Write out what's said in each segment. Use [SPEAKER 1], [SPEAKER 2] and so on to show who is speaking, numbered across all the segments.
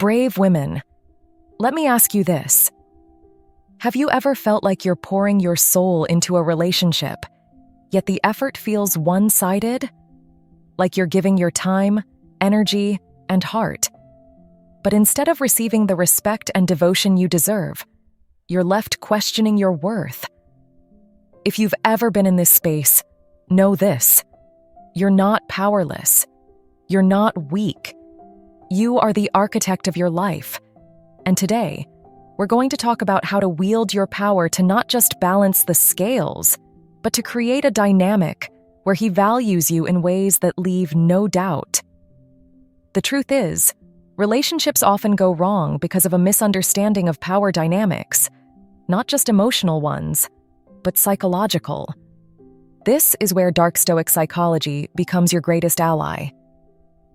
[SPEAKER 1] Brave women, let me ask you this. Have you ever felt like you're pouring your soul into a relationship, yet the effort feels one-sided? Like you're giving your time, energy, and heart. But instead of receiving the respect and devotion you deserve, you're left questioning your worth. If you've ever been in this space, know this. You're not powerless. You're not weak. You are the architect of your life. And today, we're going to talk about how to wield your power to not just balance the scales, but to create a dynamic where he values you in ways that leave no doubt. The truth is, relationships often go wrong because of a misunderstanding of power dynamics, not just emotional ones, but psychological. This is where dark Stoic psychology becomes your greatest ally.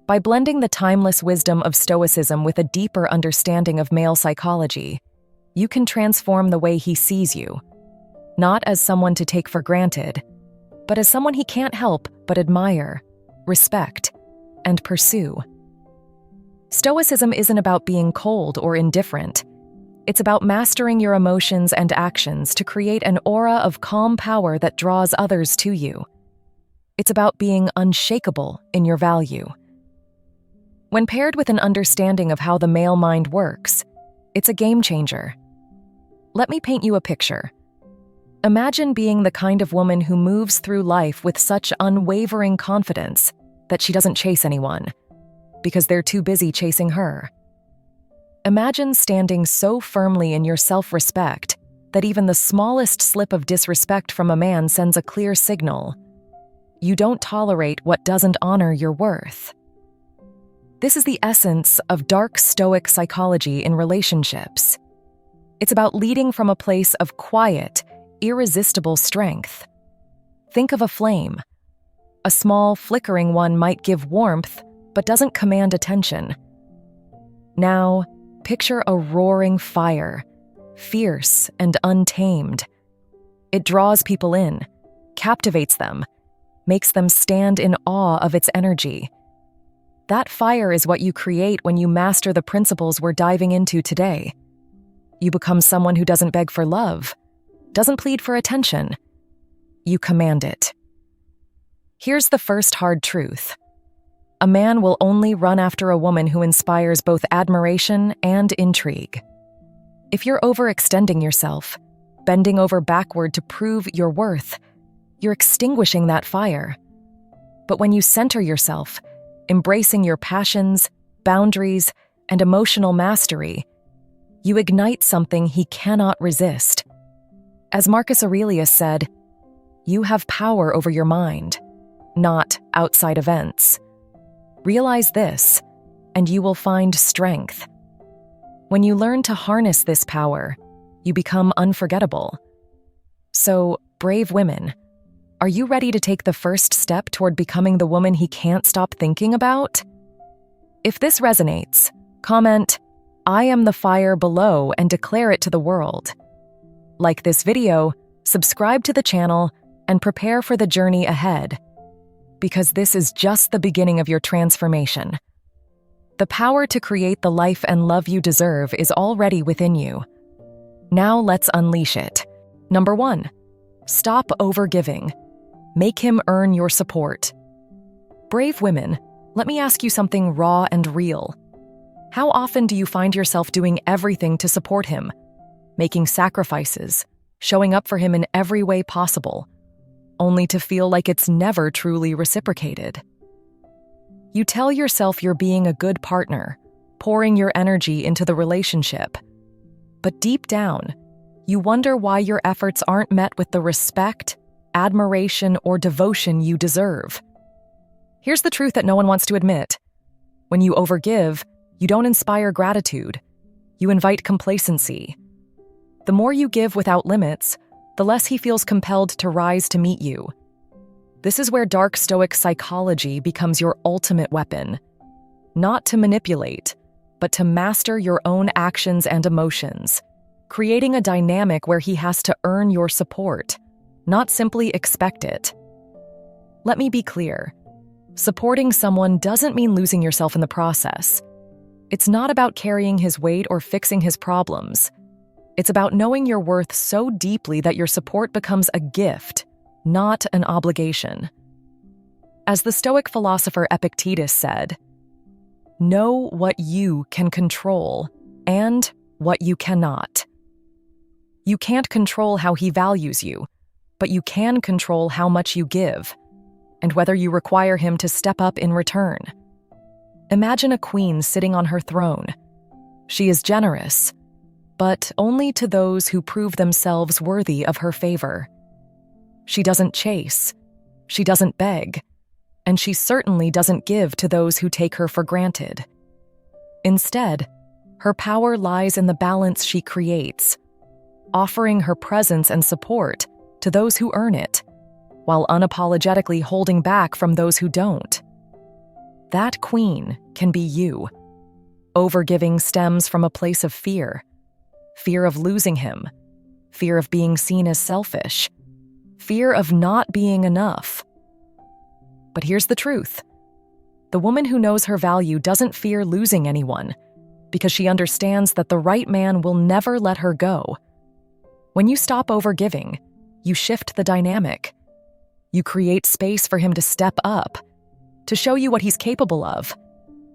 [SPEAKER 1] By blending the timeless wisdom of Stoicism with a deeper understanding of male psychology, you can transform the way he sees you, not as someone to take for granted, but as someone he can't help but admire, respect, and pursue. Stoicism isn't about being cold or indifferent. It's about mastering your emotions and actions to create an aura of calm power that draws others to you. It's about being unshakable in your value. When paired with an understanding of how the male mind works, it's a game changer. Let me paint you a picture. Imagine being the kind of woman who moves through life with such unwavering confidence that she doesn't chase anyone, because they're too busy chasing her. Imagine standing so firmly in your self-respect that even the smallest slip of disrespect from a man sends a clear signal. You don't tolerate what doesn't honor your worth. This is the essence of dark Stoic psychology in relationships. It's about leading from a place of quiet, irresistible strength. Think of a flame. A small, flickering one might give warmth, but doesn't command attention. Now, picture a roaring fire, fierce and untamed. It draws people in, captivates them, makes them stand in awe of its energy. That fire is what you create when you master the principles we're diving into today. You become someone who doesn't beg for love, doesn't plead for attention. You command it. Here's the first hard truth. A man will only run after a woman who inspires both admiration and intrigue. If you're overextending yourself, bending over backward to prove your worth, you're extinguishing that fire. But when you center yourself, embracing your passions, boundaries, and emotional mastery, you ignite something he cannot resist. As Marcus Aurelius said, you have power over your mind, not outside events. Realize this, and you will find strength. When you learn to harness this power, you become unforgettable. So, brave women, are you ready to take the first step toward becoming the woman he can't stop thinking about? If this resonates, comment, "I am the fire," below and declare it to the world. Like this video, subscribe to the channel, and prepare for the journey ahead. Because this is just the beginning of your transformation. The power to create the life and love you deserve is already within you. Now let's unleash it. Number 1, stop overgiving. Make him earn your support. Brave women, let me ask you something raw and real. How often do you find yourself doing everything to support him, making sacrifices, showing up for him in every way possible, only to feel like it's never truly reciprocated? You tell yourself you're being a good partner, pouring your energy into the relationship. But deep down, you wonder why your efforts aren't met with the respect, admiration, or devotion you deserve. Here's the truth that no one wants to admit. When you overgive, you don't inspire gratitude. You invite complacency. The more you give without limits, the less he feels compelled to rise to meet you. This is where dark Stoic psychology becomes your ultimate weapon. Not to manipulate, but to master your own actions and emotions, creating a dynamic where he has to earn your support, not simply expect it. Let me be clear. Supporting someone doesn't mean losing yourself in the process. It's not about carrying his weight or fixing his problems. It's about knowing your worth so deeply that your support becomes a gift, not an obligation. As the Stoic philosopher Epictetus said, "Know what you can control and what you cannot." You can't control how he values you, but you can control how much you give, and whether you require him to step up in return. Imagine a queen sitting on her throne. She is generous, but only to those who prove themselves worthy of her favor. She doesn't chase, she doesn't beg, and she certainly doesn't give to those who take her for granted. Instead, her power lies in the balance she creates, offering her presence and support to those who earn it, while unapologetically holding back from those who don't. That queen can be you. Overgiving stems from a place of fear of losing him, fear of being seen as selfish, fear of not being enough. But here's the truth. The woman who knows her value doesn't fear losing anyone because she understands that the right man will never let her go. When you stop overgiving, you shift the dynamic. You create space for him to step up, to show you what he's capable of,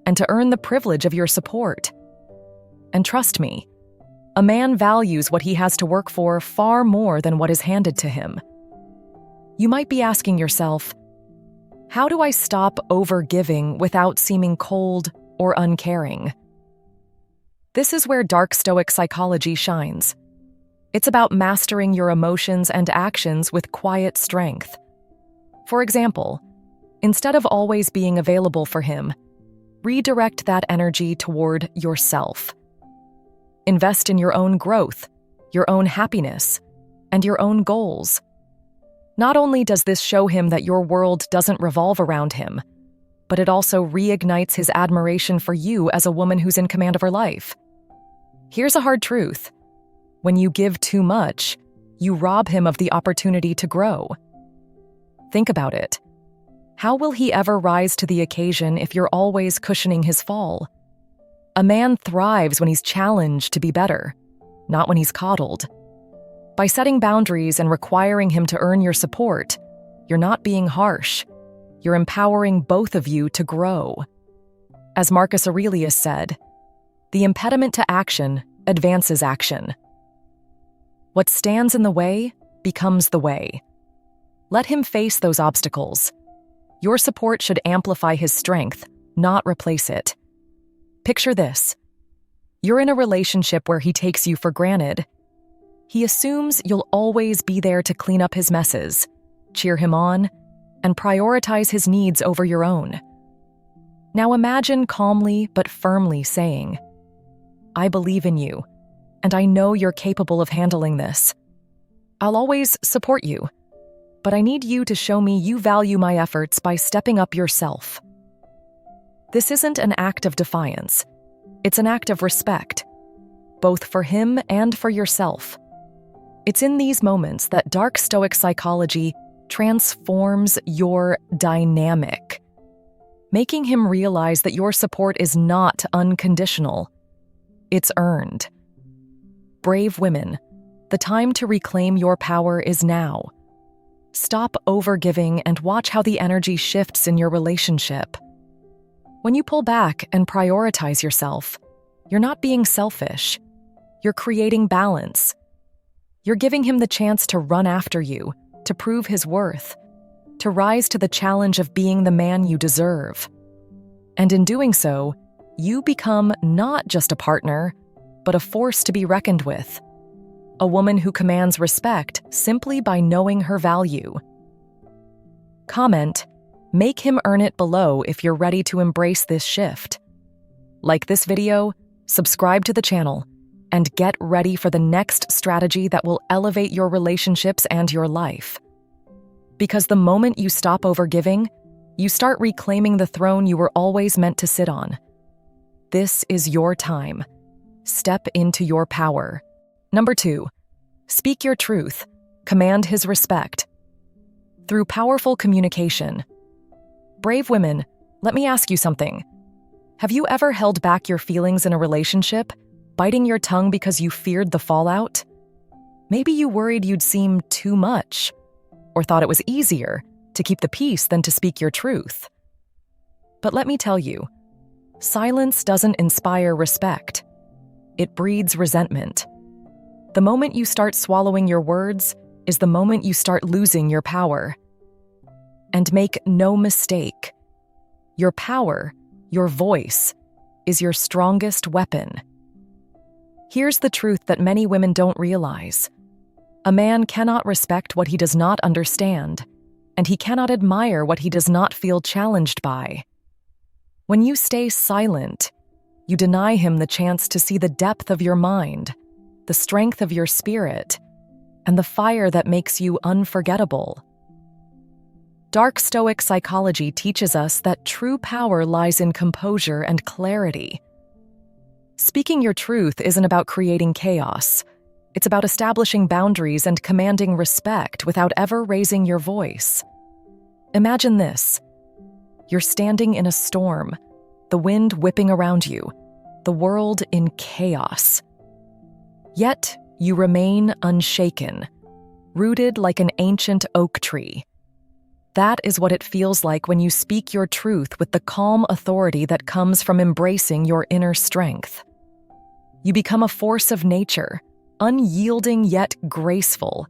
[SPEAKER 1] and to earn the privilege of your support. And trust me, a man values what he has to work for far more than what is handed to him. You might be asking yourself, how do I stop overgiving without seeming cold or uncaring? This is where dark Stoic psychology shines. It's about mastering your emotions and actions with quiet strength. For example, instead of always being available for him, redirect that energy toward yourself. Invest in your own growth, your own happiness, and your own goals. Not only does this show him that your world doesn't revolve around him, but it also reignites his admiration for you as a woman who's in command of her life. Here's a hard truth. When you give too much, you rob him of the opportunity to grow. Think about it. How will he ever rise to the occasion if you're always cushioning his fall? A man thrives when he's challenged to be better, not when he's coddled. By setting boundaries and requiring him to earn your support, you're not being harsh. You're empowering both of you to grow. As Marcus Aurelius said, "The impediment to action advances action." What stands in the way becomes the way. Let him face those obstacles. Your support should amplify his strength, not replace it. Picture this. You're in a relationship where he takes you for granted. He assumes you'll always be there to clean up his messes, cheer him on, and prioritize his needs over your own. Now imagine calmly but firmly saying, "I believe in you, and I know you're capable of handling this. I'll always support you, but I need you to show me you value my efforts by stepping up yourself." This isn't an act of defiance. It's an act of respect, both for him and for yourself. It's in these moments that dark Stoic psychology transforms your dynamic, making him realize that your support is not unconditional. It's earned. Brave women, the time to reclaim your power is now. Stop overgiving and watch how the energy shifts in your relationship. When you pull back and prioritize yourself, you're not being selfish. You're creating balance. You're giving him the chance to run after you, to prove his worth, to rise to the challenge of being the man you deserve. And in doing so, you become not just a partner, but a force to be reckoned with. A woman who commands respect simply by knowing her value. Comment, "Make him earn it" below if you're ready to embrace this shift. Like this video, subscribe to the channel, and get ready for the next strategy that will elevate your relationships and your life. Because the moment you stop overgiving, you start reclaiming the throne you were always meant to sit on. This is your time. Step into your power. Number 2, speak your truth. Command his respect. Through powerful communication. Brave women, let me ask you something. Have you ever held back your feelings in a relationship, biting your tongue because you feared the fallout? Maybe you worried you'd seem too much, or thought it was easier to keep the peace than to speak your truth. But let me tell you, silence doesn't inspire respect. It breeds resentment. The moment you start swallowing your words is the moment you start losing your power. And make no mistake, your power, your voice, is your strongest weapon. Here's the truth that many women don't realize. A man cannot respect what he does not understand, and he cannot admire what he does not feel challenged by. When you stay silent, you deny him the chance to see the depth of your mind, the strength of your spirit, and the fire that makes you unforgettable. Dark Stoic psychology teaches us that true power lies in composure and clarity. Speaking your truth isn't about creating chaos. It's about establishing boundaries and commanding respect without ever raising your voice. Imagine this. You're standing in a storm, the wind whipping around you, the world in chaos. Yet you remain unshaken, rooted like an ancient oak tree. That is what it feels like when you speak your truth with the calm authority that comes from embracing your inner strength. You become a force of nature, unyielding yet graceful,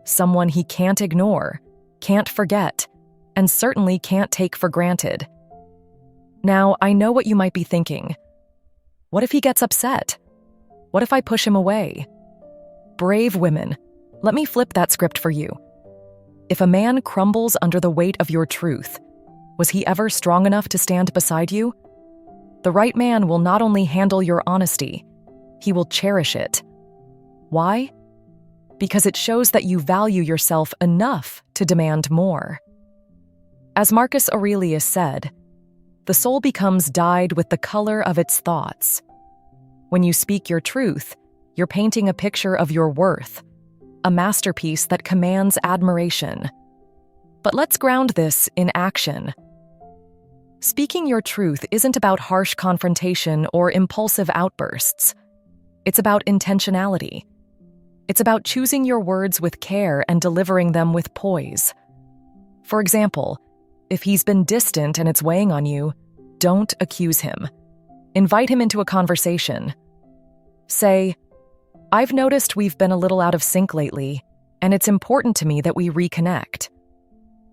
[SPEAKER 1] someone he can't ignore, can't forget, and certainly can't take for granted. Now, I know what you might be thinking. What if he gets upset? What if I push him away? Brave women, let me flip that script for you. If a man crumbles under the weight of your truth, was he ever strong enough to stand beside you? The right man will not only handle your honesty, he will cherish it. Why? Because it shows that you value yourself enough to demand more. As Marcus Aurelius said, the soul becomes dyed with the color of its thoughts. When you speak your truth, you're painting a picture of your worth, a masterpiece that commands admiration. But let's ground this in action. Speaking your truth isn't about harsh confrontation or impulsive outbursts. It's about intentionality. It's about choosing your words with care and delivering them with poise. For example, if he's been distant and it's weighing on you, don't accuse him. Invite him into a conversation. Say, "I've noticed we've been a little out of sync lately, and it's important to me that we reconnect.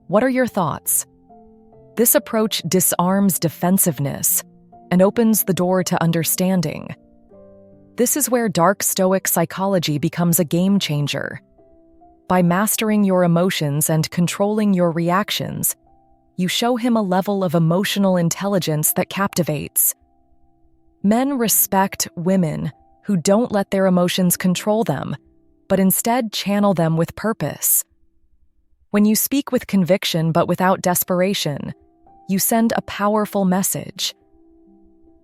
[SPEAKER 1] What are your thoughts?" This approach disarms defensiveness and opens the door to understanding. This is where dark Stoic psychology becomes a game changer. By mastering your emotions and controlling your reactions, you show him a level of emotional intelligence that captivates. Men respect women who don't let their emotions control them, but instead channel them with purpose. When you speak with conviction but without desperation, you send a powerful message.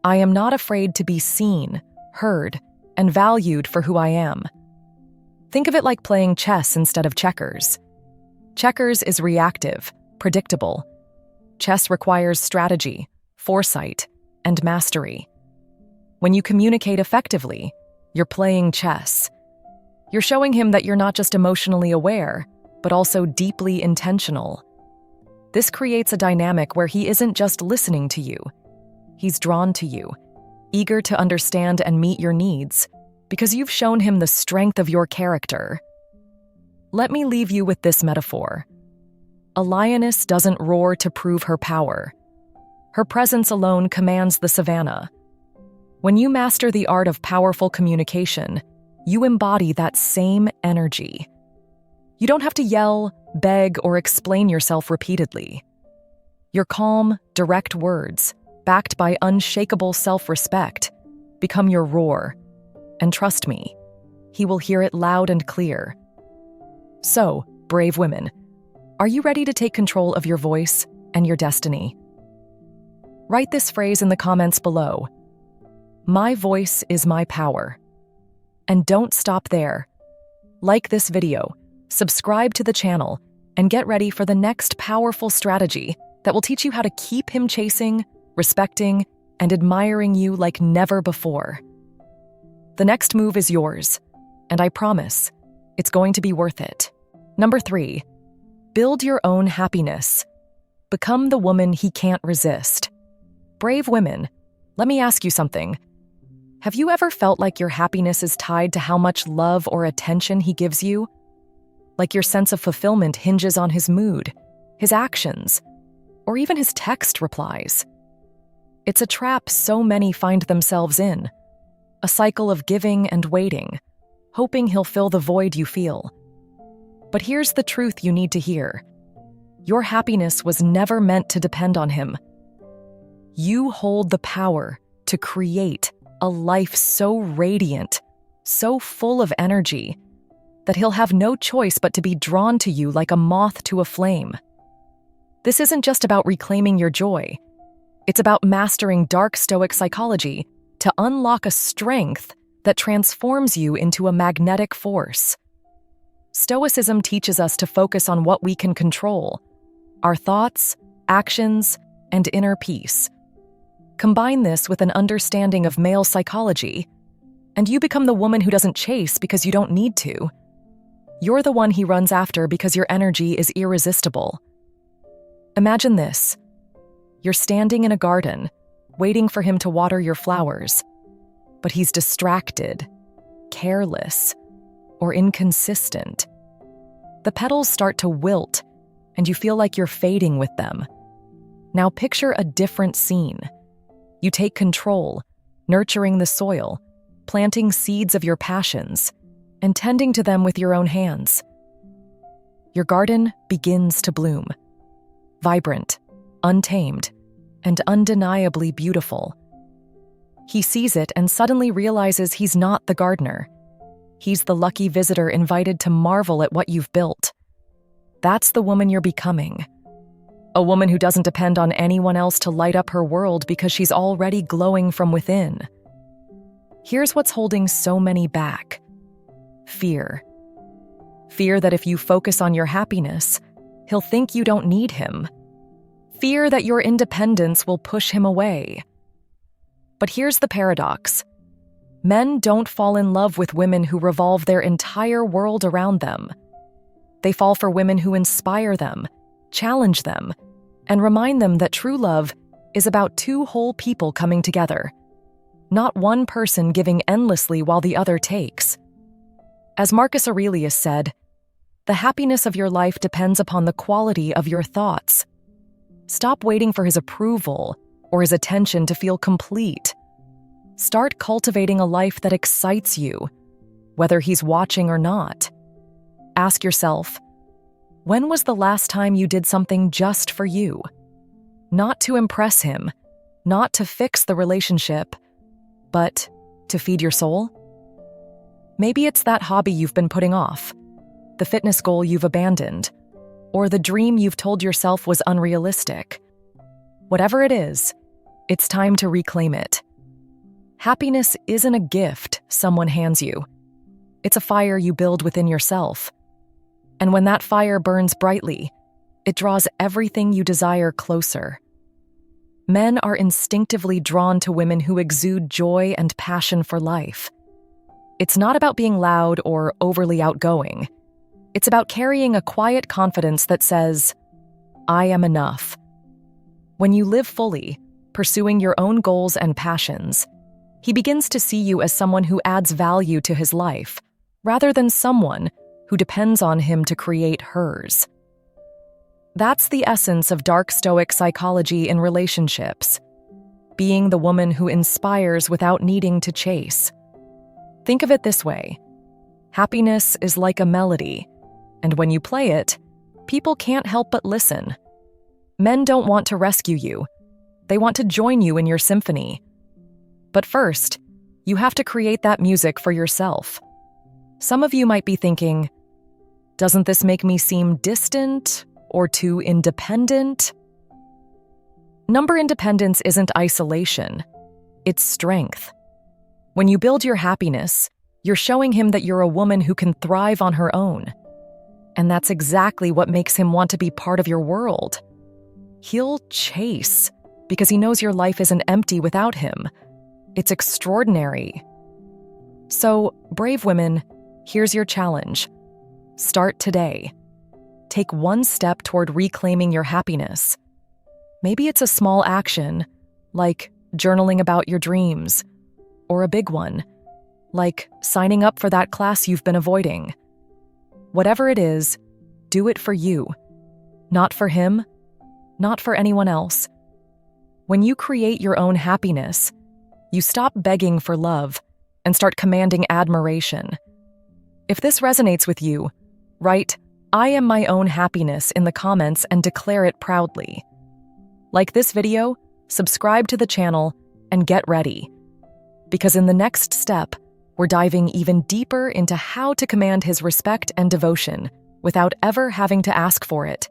[SPEAKER 1] I am not afraid to be seen, heard, and valued for who I am. Think of it like playing chess instead of checkers. Checkers is reactive, predictable. Chess requires strategy, foresight, and mastery. When you communicate effectively, you're playing chess. You're showing him that you're not just emotionally aware, but also deeply intentional. This creates a dynamic where he isn't just listening to you. He's drawn to you, eager to understand and meet your needs, because you've shown him the strength of your character. Let me leave you with this metaphor. A lioness doesn't roar to prove her power. Her presence alone commands the savannah. When you master the art of powerful communication, you embody that same energy. You don't have to yell, beg, or explain yourself repeatedly. Your calm, direct words, backed by unshakable self-respect, become your roar. And trust me, he will hear it loud and clear. So, brave women, are you ready to take control of your voice and your destiny? Write this phrase in the comments below. My voice is my power. And don't stop there. Like this video, subscribe to the channel, and get ready for the next powerful strategy that will teach you how to keep him chasing, respecting, and admiring you like never before. The next move is yours, and I promise, it's going to be worth it. Number 3, build your own happiness. Become the woman he can't resist. Brave women, let me ask you something. Have you ever felt like your happiness is tied to how much love or attention he gives you? Like your sense of fulfillment hinges on his mood, his actions, or even his text replies? It's a trap so many find themselves in, a cycle of giving and waiting, hoping he'll fill the void you feel. But here's the truth you need to hear. Your happiness was never meant to depend on him. You hold the power to create a life so radiant, so full of energy, that he'll have no choice but to be drawn to you like a moth to a flame. This isn't just about reclaiming your joy. It's about mastering dark Stoic psychology to unlock a strength that transforms you into a magnetic force. Stoicism teaches us to focus on what we can control: our thoughts, actions, and inner peace. Combine this with an understanding of male psychology, and you become the woman who doesn't chase because you don't need to. You're the one he runs after because your energy is irresistible. Imagine this. You're standing in a garden, waiting for him to water your flowers, but he's distracted, careless, or inconsistent. The petals start to wilt, and you feel like you're fading with them. Now picture a different scene. You take control, nurturing the soil, planting seeds of your passions, and tending to them with your own hands. Your garden begins to bloom, vibrant, untamed, and undeniably beautiful. He sees it and suddenly realizes he's not the gardener. He's the lucky visitor invited to marvel at what you've built. That's the woman you're becoming. A woman who doesn't depend on anyone else to light up her world because she's already glowing from within. Here's what's holding so many back. Fear. Fear that if you focus on your happiness, he'll think you don't need him. Fear that your independence will push him away. But here's the paradox. Men don't fall in love with women who revolve their entire world around them. They fall for women who inspire them, challenge them, and remind them that true love is about two whole people coming together, not one person giving endlessly while the other takes. As Marcus Aurelius said, "The happiness of your life depends upon the quality of your thoughts." Stop waiting for his approval or his attention to feel complete. Start cultivating a life that excites you, whether he's watching or not. Ask yourself, when was the last time you did something just for you? Not to impress him, not to fix the relationship, but to feed your soul? Maybe it's that hobby you've been putting off, the fitness goal you've abandoned, or the dream you've told yourself was unrealistic. Whatever it is, it's time to reclaim it. Happiness isn't a gift someone hands you. It's a fire you build within yourself. And when that fire burns brightly, it draws everything you desire closer. Men are instinctively drawn to women who exude joy and passion for life. It's not about being loud or overly outgoing. It's about carrying a quiet confidence that says, "I am enough." When you live fully, pursuing your own goals and passions, he begins to see you as someone who adds value to his life, rather than someone who depends on him to create hers. That's the essence of dark Stoic psychology in relationships, being the woman who inspires without needing to chase. Think of it this way. Happiness is like a melody, and when you play it, people can't help but listen. Men don't want to rescue you. They want to join you in your symphony. But first, you have to create that music for yourself. Some of you might be thinking, doesn't this make me seem distant or too independent? Number independence isn't isolation. It's strength. When you build your happiness, you're showing him that you're a woman who can thrive on her own. And that's exactly what makes him want to be part of your world. He'll chase because he knows your life isn't empty without him. It's extraordinary. So, brave women, here's your challenge. Start today. Take one step toward reclaiming your happiness. Maybe it's a small action, like journaling about your dreams, or a big one, like signing up for that class you've been avoiding. Whatever it is, do it for you. Not for him, not for anyone else. When you create your own happiness, you stop begging for love and start commanding admiration. If this resonates with you, write, "I am my own happiness" in the comments and declare it proudly. Like this video, subscribe to the channel, and get ready. Because in the next step, we're diving even deeper into how to command his respect and devotion without ever having to ask for it.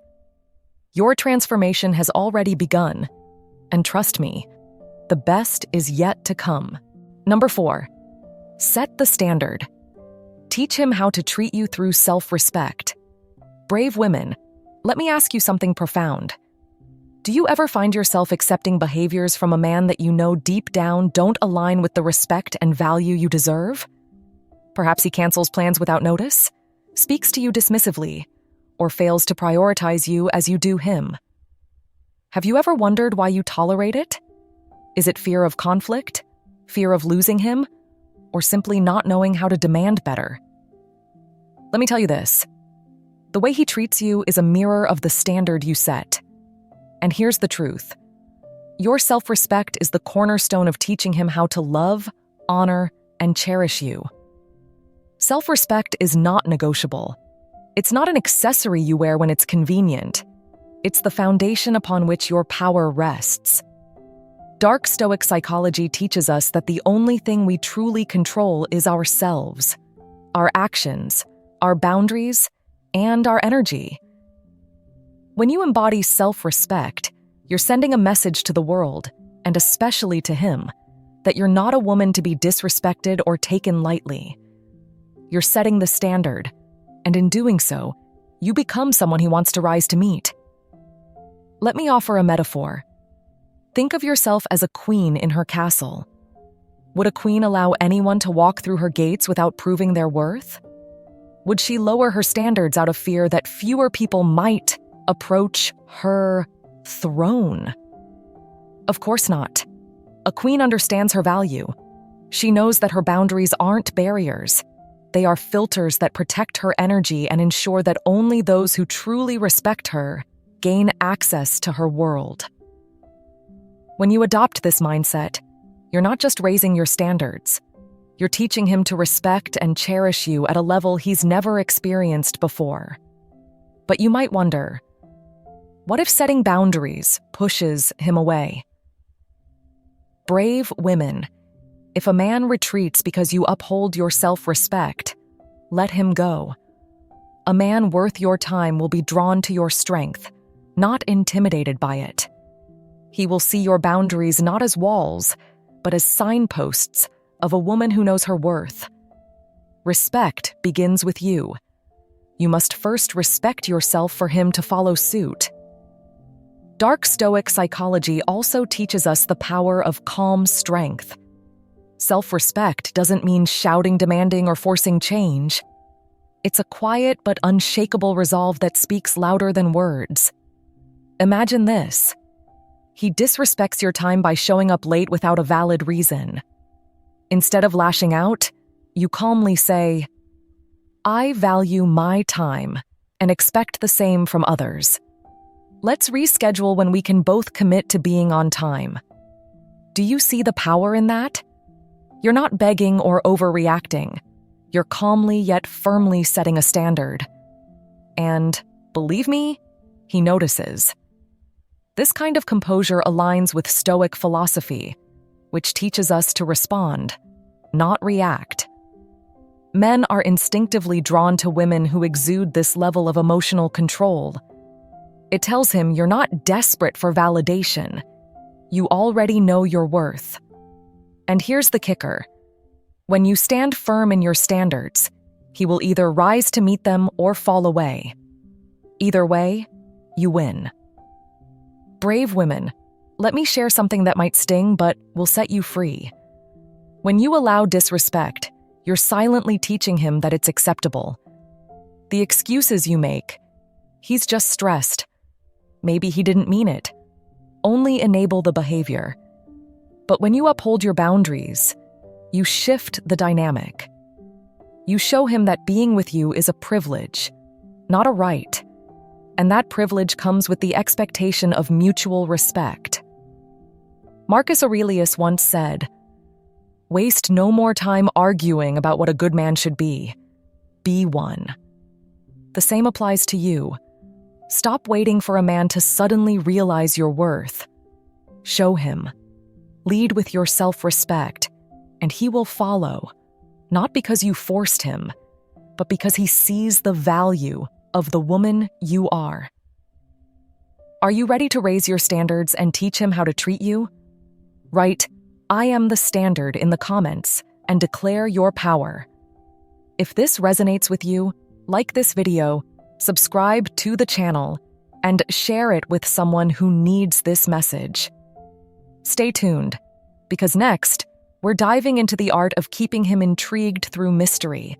[SPEAKER 1] Your transformation has already begun, and trust me, the best is yet to come. Number 4, set the standard. Teach him how to treat you through self-respect. Brave women, let me ask you something profound. Do you ever find yourself accepting behaviors from a man that you know deep down don't align with the respect and value you deserve? Perhaps he cancels plans without notice, speaks to you dismissively, or fails to prioritize you as you do him. Have you ever wondered why you tolerate it? Is it fear of conflict, fear of losing him, or simply not knowing how to demand better? Let me tell you this. The way he treats you is a mirror of the standard you set. And here's the truth. Your self-respect is the cornerstone of teaching him how to love, honor, and cherish you. Self-respect is not negotiable. It's not an accessory you wear when it's convenient. It's the foundation upon which your power rests. Dark Stoic psychology teaches us that the only thing we truly control is ourselves, our actions, our boundaries, and our energy. When you embody self-respect, you're sending a message to the world, and especially to him, that you're not a woman to be disrespected or taken lightly. You're setting the standard, and in doing so, you become someone he wants to rise to meet. Let me offer a metaphor. Think of yourself as a queen in her castle. Would a queen allow anyone to walk through her gates without proving their worth? Would she lower her standards out of fear that fewer people might approach her throne? Of course not. A queen understands her value. She knows that her boundaries aren't barriers. They are filters that protect her energy and ensure that only those who truly respect her gain access to her world. When you adopt this mindset, you're not just raising your standards. You're teaching him to respect and cherish you at a level he's never experienced before. But you might wonder, what if setting boundaries pushes him away? Brave women, if a man retreats because you uphold your self-respect, let him go. A man worth your time will be drawn to your strength, not intimidated by it. He will see your boundaries not as walls, but as signposts of a woman who knows her worth. Respect begins with you. You must first respect yourself for him to follow suit. Dark Stoic psychology also teaches us the power of calm strength. Self-respect doesn't mean shouting, demanding, or forcing change. It's a quiet but unshakable resolve that speaks louder than words. Imagine this. He disrespects your time by showing up late without a valid reason. Instead of lashing out, you calmly say, "I value my time and expect the same from others. Let's reschedule when we can both commit to being on time." Do you see the power in that? You're not begging or overreacting. You're calmly yet firmly setting a standard. And, believe me, he notices. This kind of composure aligns with Stoic philosophy, which teaches us to respond, not react. Men are instinctively drawn to women who exude this level of emotional control. It tells him you're not desperate for validation. You already know your worth. And here's the kicker. When you stand firm in your standards, he will either rise to meet them or fall away. Either way, you win. Brave women, let me share something that might sting but will set you free. When you allow disrespect, you're silently teaching him that it's acceptable. The excuses you make, he's just stressed. Maybe he didn't mean it. Only enable the behavior. But when you uphold your boundaries, you shift the dynamic. You show him that being with you is a privilege, not a right. And that privilege comes with the expectation of mutual respect. Marcus Aurelius once said, "Waste no more time arguing about what a good man should be. Be one." The same applies to you. Stop waiting for a man to suddenly realize your worth. Show him. Lead with your self-respect, and he will follow, not because you forced him, but because he sees the value of the woman you are. Are you ready to raise your standards and teach him how to treat you? Write, "I am the standard" in the comments and declare your power. If this resonates with you, like this video, subscribe to the channel, and share it with someone who needs this message. Stay tuned, because next, we're diving into the art of keeping him intrigued through mystery.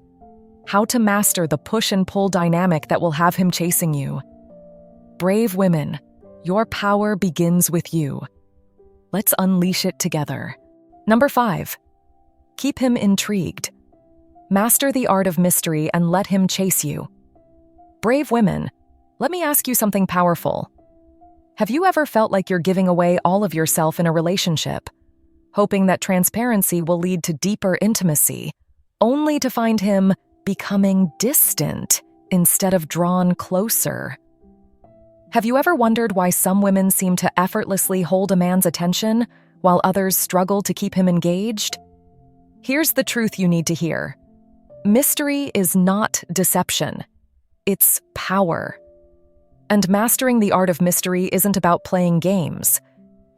[SPEAKER 1] How to master the push and pull dynamic that will have him chasing you. Brave women, your power begins with you. Let's unleash it together. Number 5, keep him intrigued. Master the art of mystery and let him chase you. Brave women, let me ask you something powerful. Have you ever felt like you're giving away all of yourself in a relationship, hoping that transparency will lead to deeper intimacy, only to find him becoming distant instead of drawn closer? Have you ever wondered why some women seem to effortlessly hold a man's attention while others struggle to keep him engaged? Here's the truth you need to hear. Mystery is not deception. It's power. And mastering the art of mystery isn't about playing games.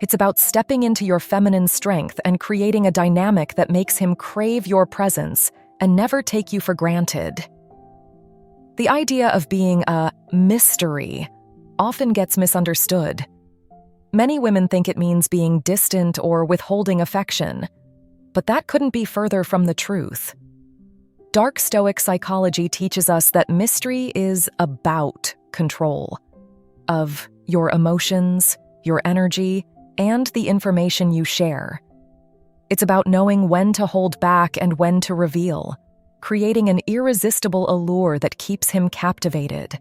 [SPEAKER 1] It's about stepping into your feminine strength and creating a dynamic that makes him crave your presence and never take you for granted. The idea of being a mystery often gets misunderstood. Many women think it means being distant or withholding affection, but that couldn't be further from the truth. Dark Stoic psychology teaches us that mystery is about control of your emotions, your energy, and the information you share. It's about knowing when to hold back and when to reveal, creating an irresistible allure that keeps him captivated.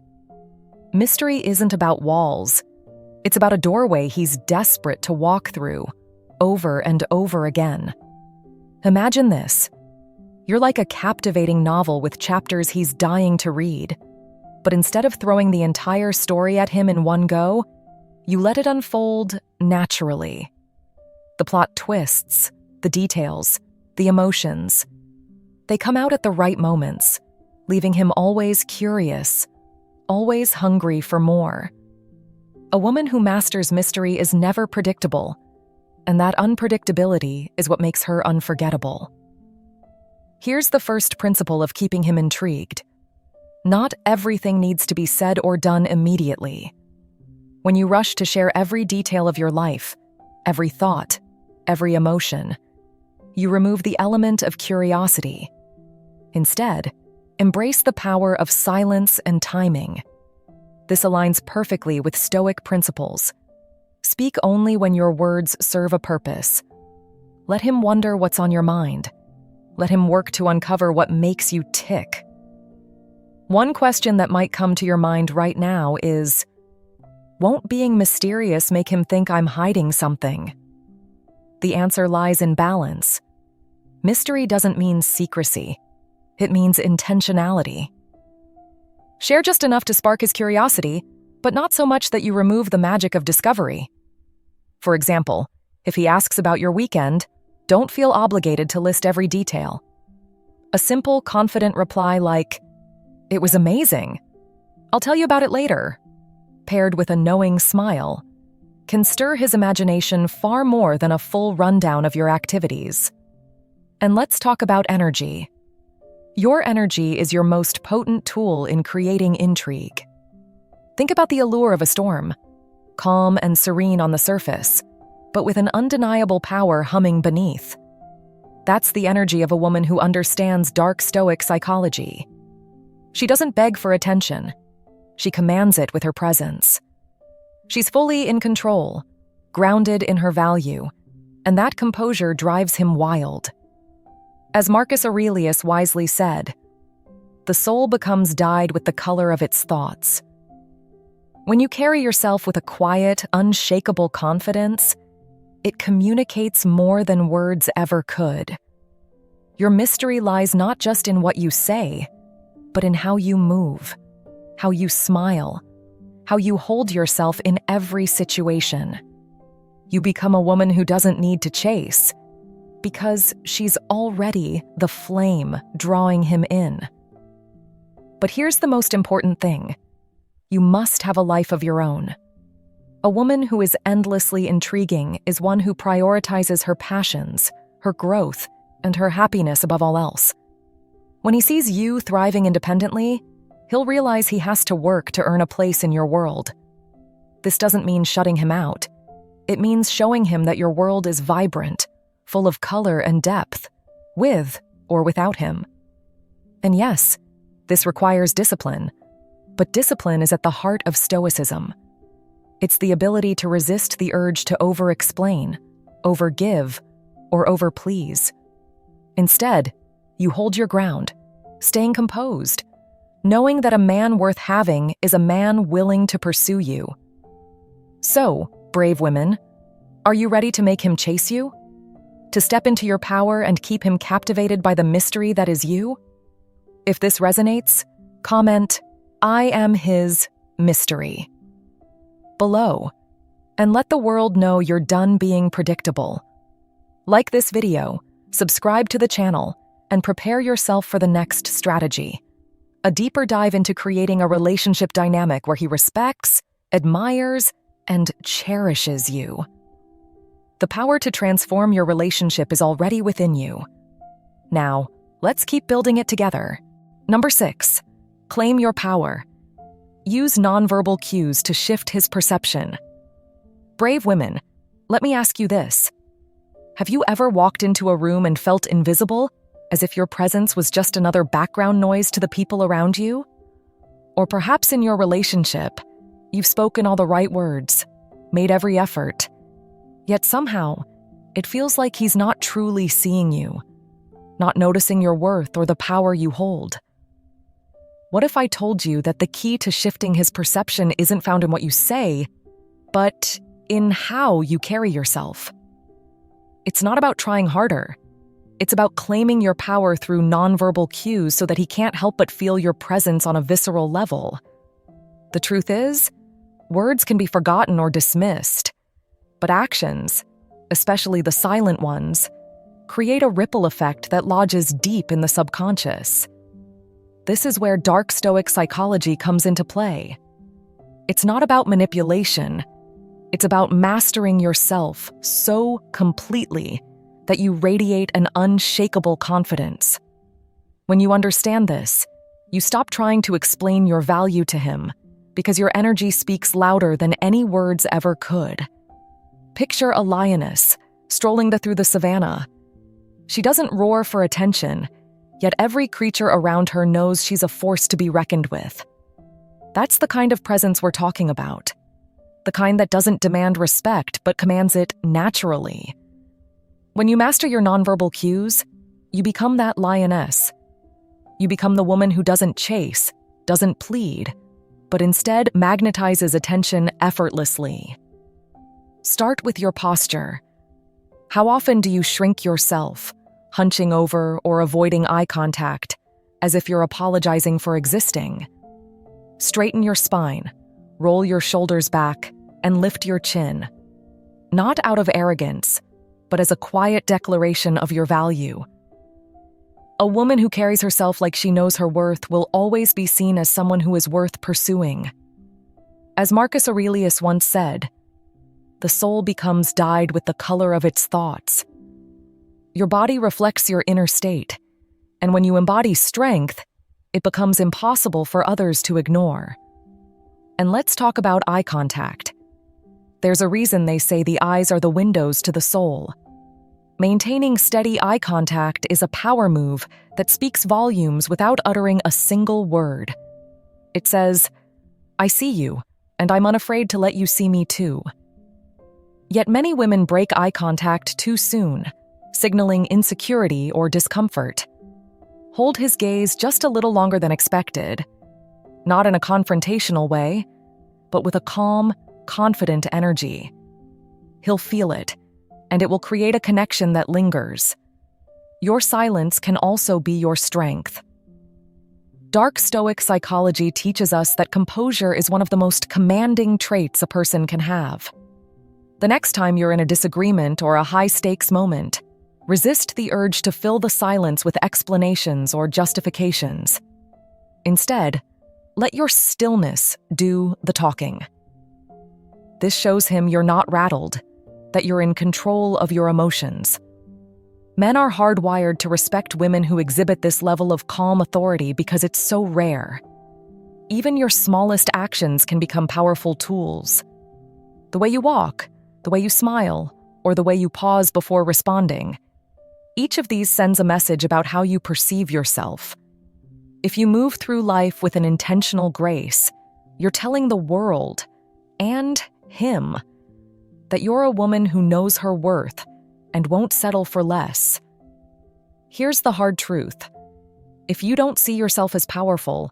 [SPEAKER 1] Mystery isn't about walls. It's about a doorway he's desperate to walk through, over and over again. Imagine this. You're like a captivating novel with chapters he's dying to read. But instead of throwing the entire story at him in one go, you let it unfold naturally. The plot twists, the details, the emotions. They come out at the right moments, leaving him always curious, always hungry for more. A woman who masters mystery is never predictable, and that unpredictability is what makes her unforgettable. Here's the first principle of keeping him intrigued. Not everything needs to be said or done immediately. When you rush to share every detail of your life, every thought, every emotion, you remove the element of curiosity. Instead, embrace the power of silence and timing. This aligns perfectly with Stoic principles. Speak only when your words serve a purpose. Let him wonder what's on your mind. Let him work to uncover what makes you tick. One question that might come to your mind right now is, won't being mysterious make him think I'm hiding something? The answer lies in balance. Mystery doesn't mean secrecy. It means intentionality. Share just enough to spark his curiosity, but not so much that you remove the magic of discovery. For example, if he asks about your weekend, don't feel obligated to list every detail. A simple, confident reply like, "It was amazing. I'll tell you about it later," paired with a knowing smile, can stir his imagination far more than a full rundown of your activities. And let's talk about energy. Your energy is your most potent tool in creating intrigue. Think about the allure of a storm. Calm and serene on the surface, but with an undeniable power humming beneath. That's the energy of a woman who understands dark Stoic psychology. She doesn't beg for attention. She commands it with her presence. She's fully in control, grounded in her value, and that composure drives him wild. As Marcus Aurelius wisely said, "The soul becomes dyed with the color of its thoughts." When you carry yourself with a quiet, unshakable confidence, it communicates more than words ever could. Your mystery lies not just in what you say, but in how you move, how you smile, how you hold yourself in every situation. You become a woman who doesn't need to chase, because she's already the flame drawing him in. But here's the most important thing. You must have a life of your own. A woman who is endlessly intriguing is one who prioritizes her passions, her growth, and her happiness above all else. When he sees you thriving independently, he'll realize he has to work to earn a place in your world. This doesn't mean shutting him out. It means showing him that your world is vibrant, full of color and depth, with or without him. And yes, this requires discipline, but discipline is at the heart of Stoicism. It's the ability to resist the urge to over-explain, over-give, or over-please. Instead, you hold your ground, staying composed, knowing that a man worth having is a man willing to pursue you. So, brave women, are you ready to make him chase you? To step into your power and keep him captivated by the mystery that is you? If this resonates, comment, "I am his mystery" below, and let the world know you're done being predictable. Like this video, subscribe to the channel, and prepare yourself for the next strategy. A deeper dive into creating a relationship dynamic where he respects, admires, and cherishes you. The power to transform your relationship is already within you. Now, let's keep building it together. Number 6, claim your power. Use nonverbal cues to shift his perception. Brave women, let me ask you this. Have you ever walked into a room and felt invisible, as if your presence was just another background noise to the people around you? Or perhaps in your relationship, you've spoken all the right words, made every effort, yet somehow, it feels like he's not truly seeing you, not noticing your worth or the power you hold. What if I told you that the key to shifting his perception isn't found in what you say, but in how you carry yourself? It's not about trying harder. It's about claiming your power through nonverbal cues so that he can't help but feel your presence on a visceral level. The truth is, words can be forgotten or dismissed, but actions, especially the silent ones, create a ripple effect that lodges deep in the subconscious. This is where dark Stoic psychology comes into play. It's not about manipulation. It's about mastering yourself so completely that you radiate an unshakable confidence. When you understand this, you stop trying to explain your value to him because your energy speaks louder than any words ever could. Picture a lioness strolling through the savannah. She doesn't roar for attention, yet every creature around her knows she's a force to be reckoned with. That's the kind of presence we're talking about. The kind that doesn't demand respect but commands it naturally. When you master your nonverbal cues, you become that lioness. You become the woman who doesn't chase, doesn't plead, but instead magnetizes attention effortlessly. Start with your posture. How often do you shrink yourself, hunching over or avoiding eye contact, as if you're apologizing for existing? Straighten your spine, roll your shoulders back, and lift your chin. Not out of arrogance, but as a quiet declaration of your value. A woman who carries herself like she knows her worth will always be seen as someone who is worth pursuing. As Marcus Aurelius once said, "The soul becomes dyed with the color of its thoughts." Your body reflects your inner state, and when you embody strength, it becomes impossible for others to ignore. And let's talk about eye contact. There's a reason they say the eyes are the windows to the soul. Maintaining steady eye contact is a power move that speaks volumes without uttering a single word. It says, "I see you, and I'm unafraid to let you see me too." Yet many women break eye contact too soon, signaling insecurity or discomfort. Hold his gaze just a little longer than expected, not in a confrontational way, but with a calm, confident energy. He'll feel it, and it will create a connection that lingers. Your silence can also be your strength. Dark Stoic psychology teaches us that composure is one of the most commanding traits a person can have. The next time you're in a disagreement or a high-stakes moment, resist the urge to fill the silence with explanations or justifications. Instead, let your stillness do the talking. This shows him you're not rattled, that you're in control of your emotions. Men are hardwired to respect women who exhibit this level of calm authority because it's so rare. Even your smallest actions can become powerful tools. The way you walk, the way you smile, or the way you pause before responding. Each of these sends a message about how you perceive yourself. If you move through life with an intentional grace, you're telling the world, and him, that you're a woman who knows her worth and won't settle for less. Here's the hard truth. If you don't see yourself as powerful,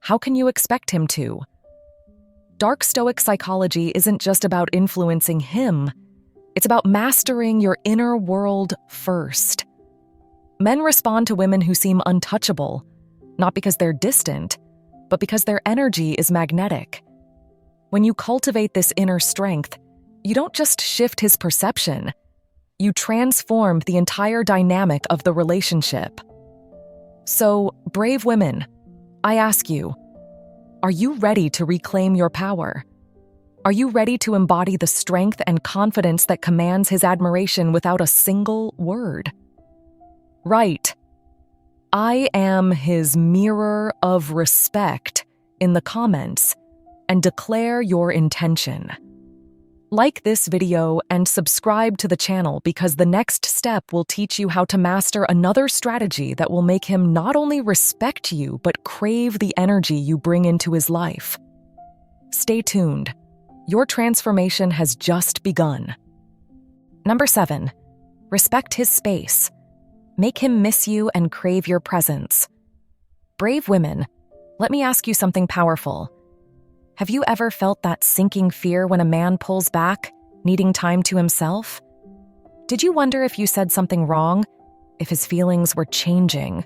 [SPEAKER 1] how can you expect him to? Dark Stoic psychology isn't just about influencing him, it's about mastering your inner world first. Men respond to women who seem untouchable, not because they're distant, but because their energy is magnetic. When you cultivate this inner strength, you don't just shift his perception, you transform the entire dynamic of the relationship. So, brave women, I ask you, are you ready to reclaim your power? Are you ready to embody the strength and confidence that commands his admiration without a single word? Write, "I am his mirror of respect" in the comments and declare your intention. Like this video and subscribe to the channel because the next step will teach you how to master another strategy that will make him not only respect you but crave the energy you bring into his life. Stay tuned. Your transformation has just begun. Number 7, respect his space. Make him miss you and crave your presence. Brave women, let me ask you something powerful. Have you ever felt that sinking fear when a man pulls back, needing time to himself? Did you wonder if you said something wrong, if his feelings were changing,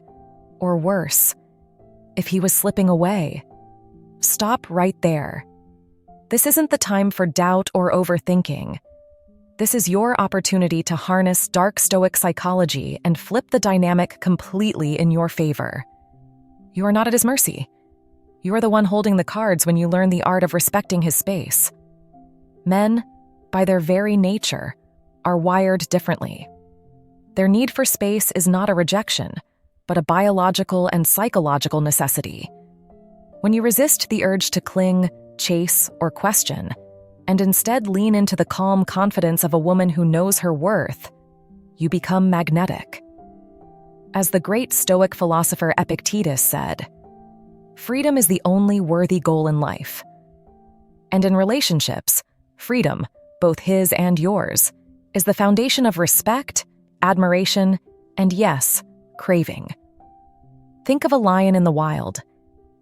[SPEAKER 1] or worse, if he was slipping away? Stop right there. This isn't the time for doubt or overthinking. This is your opportunity to harness Dark Stoic psychology and flip the dynamic completely in your favor. You are not at his mercy. You are the one holding the cards when you learn the art of respecting his space. Men, by their very nature, are wired differently. Their need for space is not a rejection, but a biological and psychological necessity. When you resist the urge to cling, chase, or question, and instead lean into the calm confidence of a woman who knows her worth, you become magnetic. As the great Stoic philosopher Epictetus said, "Freedom is the only worthy goal in life." And in relationships, freedom, both his and yours, is the foundation of respect, admiration, and yes, craving. Think of a lion in the wild.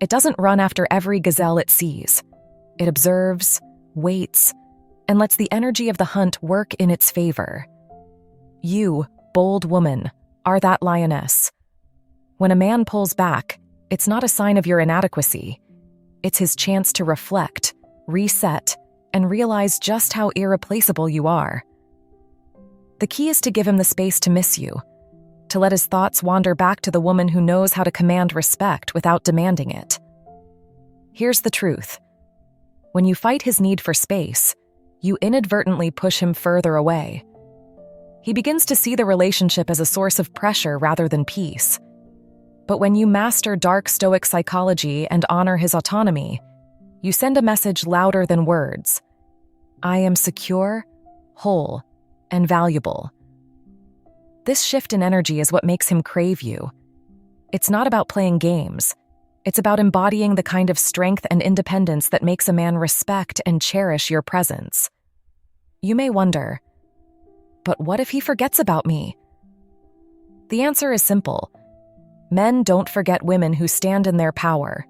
[SPEAKER 1] It doesn't run after every gazelle it sees. It observes, waits, and lets the energy of the hunt work in its favor. You, bold woman, are that lioness. When a man pulls back, it's not a sign of your inadequacy. It's his chance to reflect, reset, and realize just how irreplaceable you are. The key is to give him the space to miss you, to let his thoughts wander back to the woman who knows how to command respect without demanding it. Here's the truth. When you fight his need for space, you inadvertently push him further away. He begins to see the relationship as a source of pressure rather than peace. But when you master Dark Stoic psychology and honor his autonomy, you send a message louder than words. I am secure, whole, and valuable. This shift in energy is what makes him crave you. It's not about playing games. It's about embodying the kind of strength and independence that makes a man respect and cherish your presence. You may wonder, but what if he forgets about me? The answer is simple. Men don't forget women who stand in their power.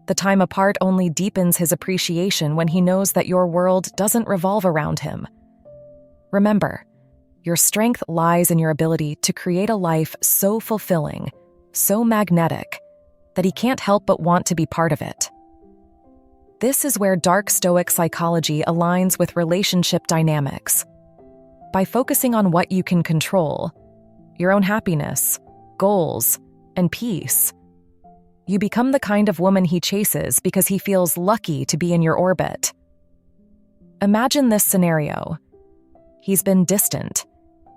[SPEAKER 1] The time apart only deepens his appreciation when he knows that your world doesn't revolve around him. Remember, your strength lies in your ability to create a life so fulfilling, so magnetic, that he can't help but want to be part of it. This is where dark Stoic psychology aligns with relationship dynamics. By focusing on what you can control, your own happiness, goals, and peace, you become the kind of woman he chases because he feels lucky to be in your orbit. Imagine this scenario. He's been distant,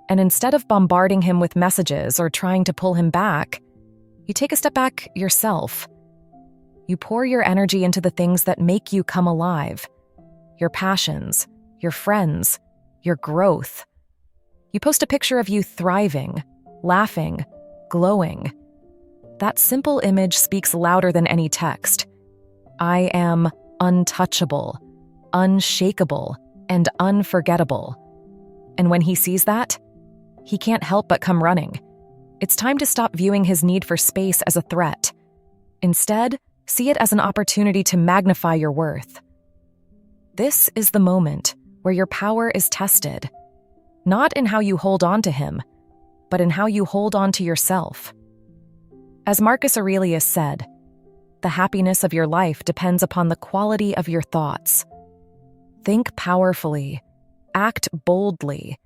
[SPEAKER 1] and instead of bombarding him with messages or trying to pull him back, you take a step back yourself. You pour your energy into the things that make you come alive, your passions, your friends, your growth. You post a picture of you thriving, laughing, glowing. That simple image speaks louder than any text. I am untouchable, unshakable, and unforgettable. And when he sees that, he can't help but come running. It's time to stop viewing his need for space as a threat. Instead, see it as an opportunity to magnify your worth. This is the moment where your power is tested, not in how you hold on to him, but in how you hold on to yourself. As Marcus Aurelius said, the happiness of your life depends upon the quality of your thoughts. Think powerfully, act boldly,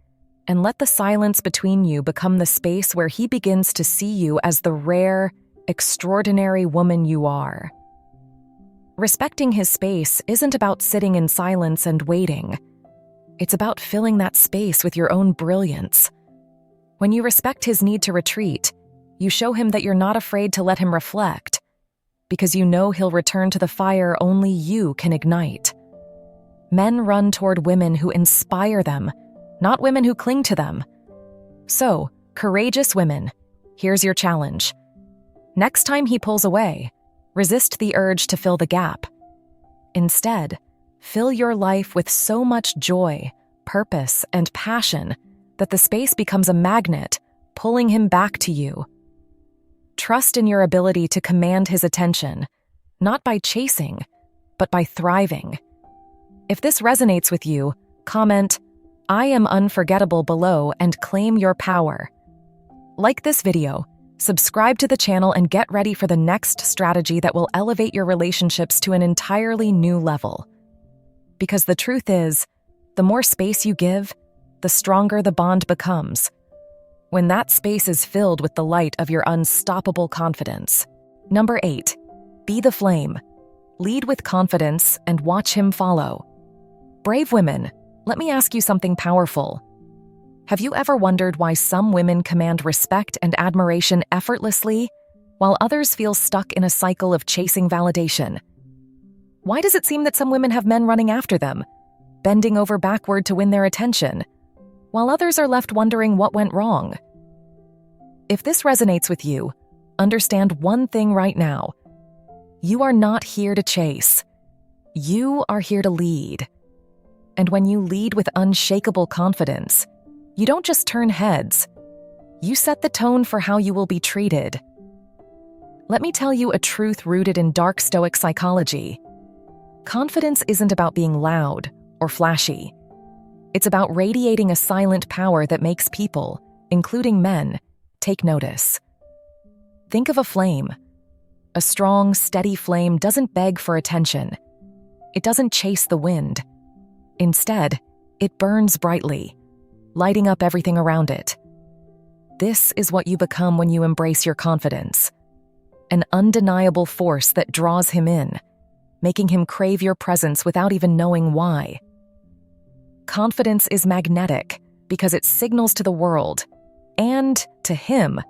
[SPEAKER 1] and let the silence between you become the space where he begins to see you as the rare, extraordinary woman you are. Respecting his space isn't about sitting in silence and waiting. It's about filling that space with your own brilliance. When you respect his need to retreat, you show him that you're not afraid to let him reflect, because you know he'll return to the fire only you can ignite. Men run toward women who inspire them, not women who cling to them. So, courageous women, here's your challenge. Next time he pulls away, resist the urge to fill the gap. Instead, fill your life with so much joy, purpose, and passion that the space becomes a magnet, pulling him back to you. Trust in your ability to command his attention, not by chasing, but by thriving. If this resonates with you, comment, I am unforgettable below and claim your power. Like this video, subscribe to the channel and get ready for the next strategy that will elevate your relationships to an entirely new level. Because the truth is, the more space you give, the stronger the bond becomes. When that space is filled with the light of your unstoppable confidence. Number 8, be the flame. Lead with confidence and watch him follow. Brave women, let me ask you something powerful. Have you ever wondered why some women command respect and admiration effortlessly, while others feel stuck in a cycle of chasing validation? Why does it seem that some women have men running after them, bending over backward to win their attention, while others are left wondering what went wrong? If this resonates with you, understand one thing right now. You are not here to chase. You are here to lead. And when you lead with unshakable confidence, you don't just turn heads. You set the tone for how you will be treated. Let me tell you a truth rooted in dark Stoic psychology. Confidence isn't about being loud or flashy. It's about radiating a silent power that makes people, including men, take notice. Think of a flame. A strong, steady flame doesn't beg for attention. It doesn't chase the wind. Instead, it burns brightly, lighting up everything around it. This is what you become when you embrace your confidence. An undeniable force that draws him in, making him crave your presence without even knowing why. Confidence is magnetic because it signals to the world, and to him,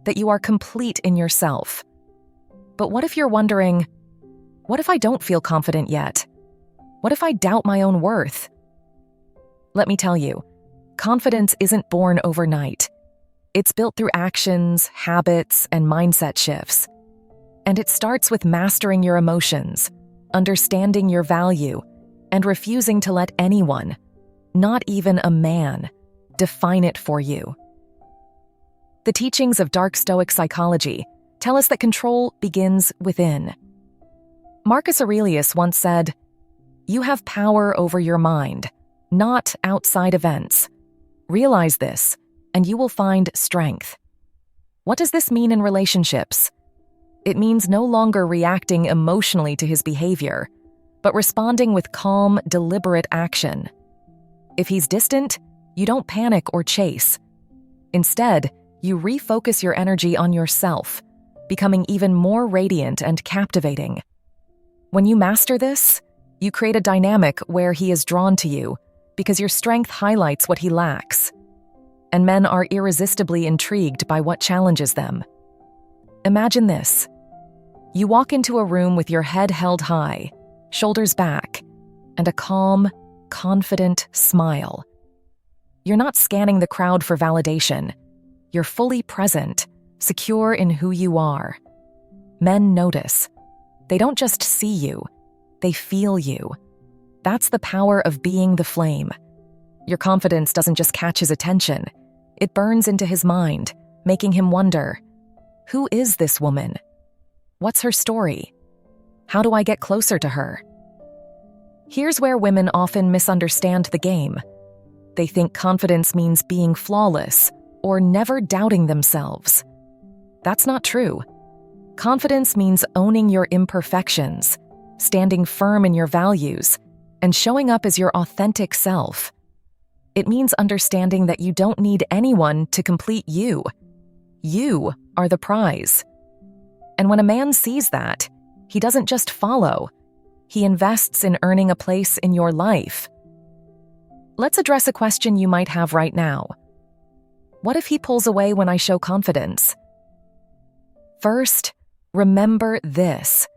[SPEAKER 1] that you are complete in yourself. But what if you're wondering, what if I don't feel confident yet? What if I doubt my own worth? Let me tell you, confidence isn't born overnight. It's built through actions, habits, and mindset shifts. And it starts with mastering your emotions, understanding your value, and refusing to let anyone, not even a man, define it for you. The teachings of dark Stoic psychology tell us that control begins within. Marcus Aurelius once said, "You have power over your mind, not outside events. Realize this, and you will find strength." What does this mean in relationships? It means no longer reacting emotionally to his behavior, but responding with calm, deliberate action. If he's distant, you don't panic or chase. Instead, you refocus your energy on yourself, becoming even more radiant and captivating. When you master this, you create a dynamic where he is drawn to you because your strength highlights what he lacks. And men are irresistibly intrigued by what challenges them. Imagine this. You walk into a room with your head held high, shoulders back, and a calm, confident smile. You're not scanning the crowd for validation. You're fully present, secure in who you are. Men notice. They don't just see you, they feel you. That's the power of being the flame. Your confidence doesn't just catch his attention, it burns into his mind, making him wonder, who is this woman? What's her story? How do I get closer to her? Here's where women often misunderstand the game. They think confidence means being flawless or never doubting themselves. That's not true. Confidence means owning your imperfections, standing firm in your values, and showing up as your authentic self. It means understanding that you don't need anyone to complete you. You are the prize. And when a man sees that, he doesn't just follow. He invests in earning a place in your life. Let's address a question you might have right now. What if he pulls away when I show confidence? First, remember this.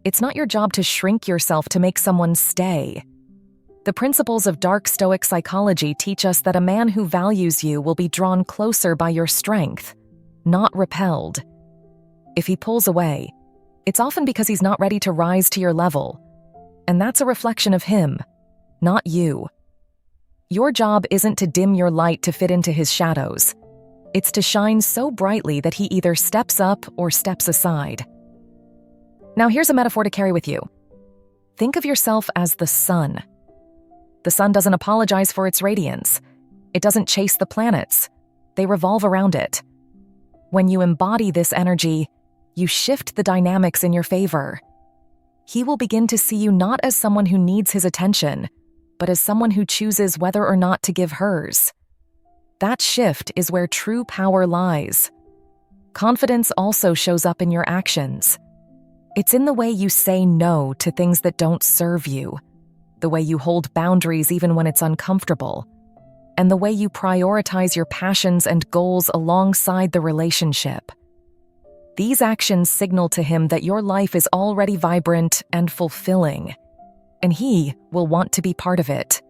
[SPEAKER 1] It's not your job to shrink yourself to make someone stay. The principles of dark Stoic psychology teach us that a man who values you will be drawn closer by your strength, not repelled. If he pulls away, it's often because he's not ready to rise to your level. And that's a reflection of him, not you. Your job isn't to dim your light to fit into his shadows. It's to shine so brightly that he either steps up or steps aside. Now here's a metaphor to carry with you. Think of yourself as the sun. The sun doesn't apologize for its radiance. It doesn't chase the planets. They revolve around it. When you embody this energy, you shift the dynamics in your favor. He will begin to see you not as someone who needs his attention, but as someone who chooses whether or not to give hers. That shift is where true power lies. Confidence also shows up in your actions. It's in the way you say no to things that don't serve you, the way you hold boundaries even when it's uncomfortable, and the way you prioritize your passions and goals alongside the relationship. These actions signal to him that your life is already vibrant and fulfilling, and he will want to be part of it.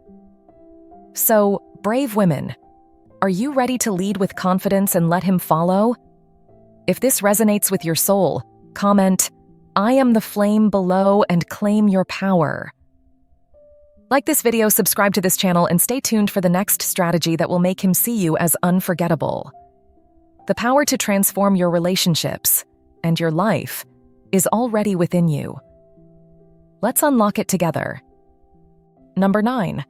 [SPEAKER 1] So, brave women, are you ready to lead with confidence and let him follow? If this resonates with your soul, comment, "I am the flame below," and claim your power. Like this video, subscribe to this channel, and stay tuned for the next strategy that will make him see you as unforgettable. The power to transform your relationships and your life is already within you. Let's unlock it together. Number 9,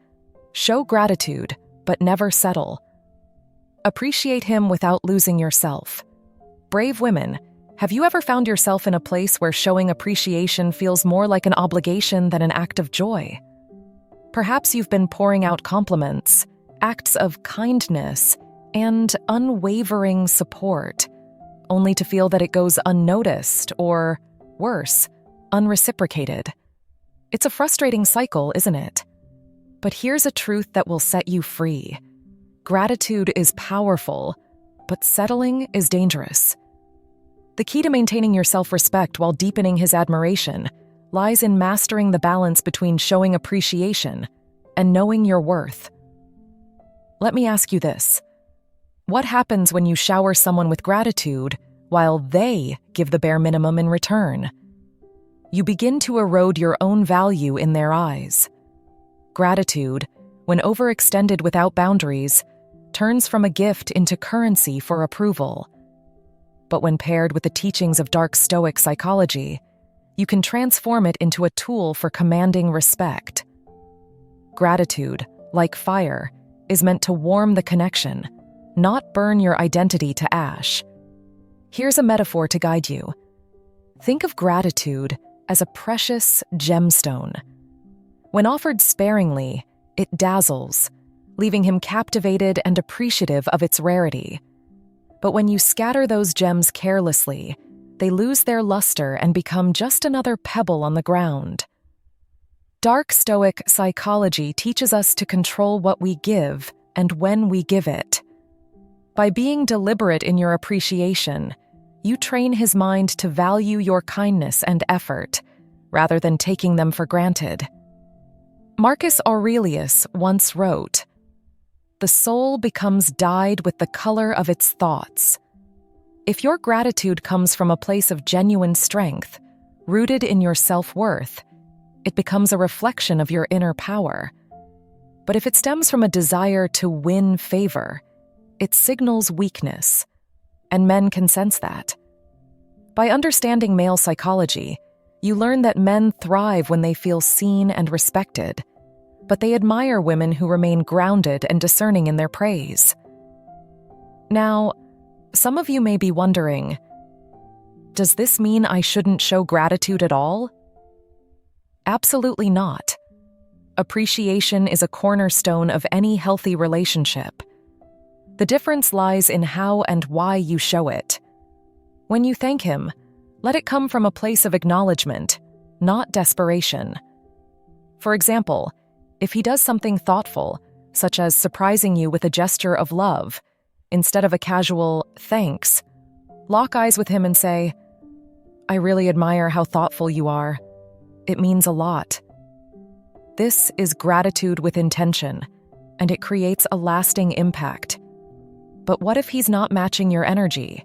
[SPEAKER 1] show gratitude, but never settle. Appreciate him without losing yourself. Brave women, have you ever found yourself in a place where showing appreciation feels more like an obligation than an act of joy? Perhaps you've been pouring out compliments, acts of kindness, and unwavering support, only to feel that it goes unnoticed or, worse, unreciprocated. It's a frustrating cycle, isn't it? But here's a truth that will set you free. Gratitude is powerful, but settling is dangerous. The key to maintaining your self-respect while deepening his admiration lies in mastering the balance between showing appreciation and knowing your worth. Let me ask you this. What happens when you shower someone with gratitude while they give the bare minimum in return? You begin to erode your own value in their eyes. Gratitude, when overextended without boundaries, turns from a gift into currency for approval. But when paired with the teachings of dark Stoic psychology, you can transform it into a tool for commanding respect. Gratitude, like fire, is meant to warm the connection, not burn your identity to ash. Here's a metaphor to guide you. Think of gratitude as a precious gemstone. When offered sparingly, it dazzles, leaving him captivated and appreciative of its rarity. But when you scatter those gems carelessly, they lose their luster and become just another pebble on the ground. Dark Stoic psychology teaches us to control what we give and when we give it. By being deliberate in your appreciation, you train his mind to value your kindness and effort, rather than taking them for granted. Marcus Aurelius once wrote, "The soul becomes dyed with the color of its thoughts." If your gratitude comes from a place of genuine strength, rooted in your self-worth, it becomes a reflection of your inner power. But if it stems from a desire to win favor, it signals weakness, and men can sense that. By understanding male psychology, you learn that men thrive when they feel seen and respected, but they admire women who remain grounded and discerning in their praise. Now, some of you may be wondering, does this mean I shouldn't show gratitude at all? Absolutely not. Appreciation is a cornerstone of any healthy relationship. The difference lies in how and why you show it. When you thank him, let it come from a place of acknowledgement, not desperation. For example, if he does something thoughtful, such as surprising you with a gesture of love, instead of a casual thanks, lock eyes with him and say, "I really admire how thoughtful you are. It means a lot." This is gratitude with intention, and it creates a lasting impact. But what if he's not matching your energy?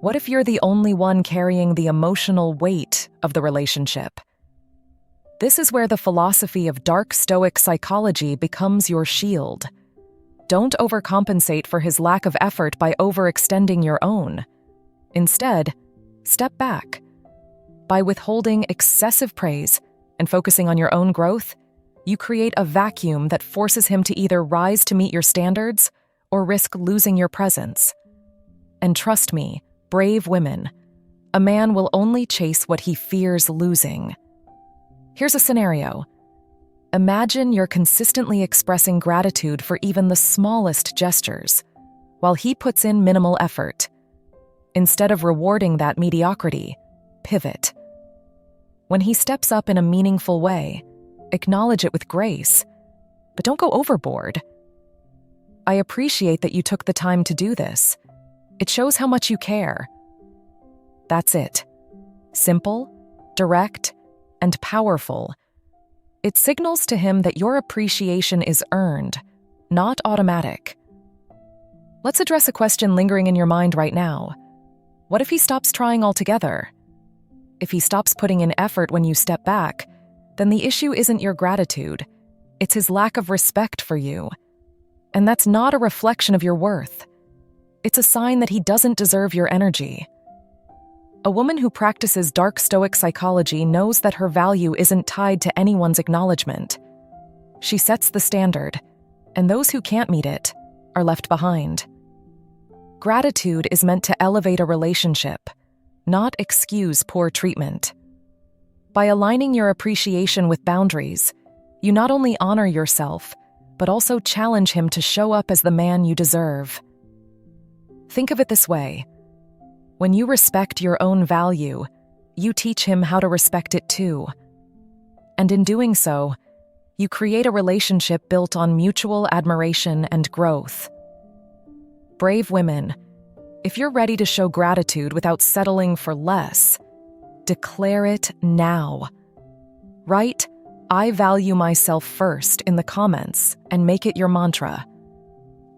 [SPEAKER 1] What if you're the only one carrying the emotional weight of the relationship? This is where the philosophy of dark Stoic psychology becomes your shield. Don't overcompensate for his lack of effort by overextending your own. Instead, step back. By withholding excessive praise and focusing on your own growth, you create a vacuum that forces him to either rise to meet your standards or risk losing your presence. And trust me, brave women, a man will only chase what he fears losing. Here's a scenario. Imagine you're consistently expressing gratitude for even the smallest gestures, while he puts in minimal effort. Instead of rewarding that mediocrity, pivot. When he steps up in a meaningful way, acknowledge it with grace, but don't go overboard. "I appreciate that you took the time to do this. It shows how much you care." That's it. Simple, direct, and powerful. It signals to him that your appreciation is earned, not automatic. Let's address a question lingering in your mind right now. What if he stops trying altogether? If he stops putting in effort when you step back, then the issue isn't your gratitude. It's his lack of respect for you. And that's not a reflection of your worth. It's a sign that he doesn't deserve your energy. A woman who practices dark Stoic psychology knows that her value isn't tied to anyone's acknowledgement. She sets the standard, and those who can't meet it are left behind. Gratitude is meant to elevate a relationship, not excuse poor treatment. By aligning your appreciation with boundaries, you not only honor yourself, but also challenge him to show up as the man you deserve. Think of it this way. When you respect your own value, you teach him how to respect it too. And in doing so, you create a relationship built on mutual admiration and growth. Brave women, if you're ready to show gratitude without settling for less, declare it now. Write, "I value myself first" in the comments and make it your mantra.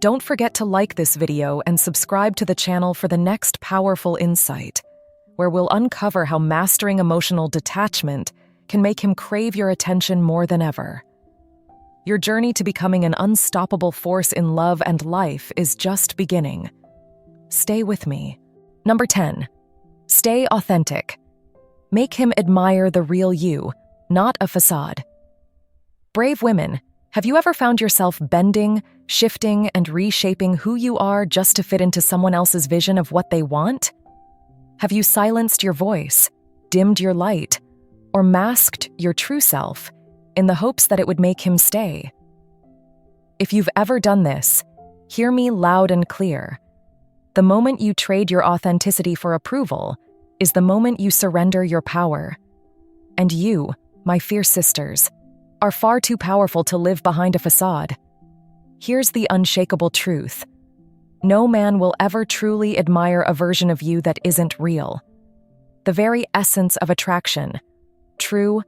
[SPEAKER 1] Don't forget to like this video and subscribe to the channel for the next powerful insight, where we'll uncover how mastering emotional detachment can make him crave your attention more than ever. Your journey to becoming an unstoppable force in love and life is just beginning. Stay with me. Number 10. Stay authentic. Make him admire the real you, not a facade. Brave women, have you ever found yourself bending, shifting, and reshaping who you are just to fit into someone else's vision of what they want? Have you silenced your voice, dimmed your light, or masked your true self in the hopes that it would make him stay? If you've ever done this, hear me loud and clear. The moment you trade your authenticity for approval is the moment you surrender your power. And you, my fierce sisters, are far too powerful to live behind a facade. Here's the unshakable truth. No man will ever truly admire a version of you that isn't real. The very essence of attraction, true,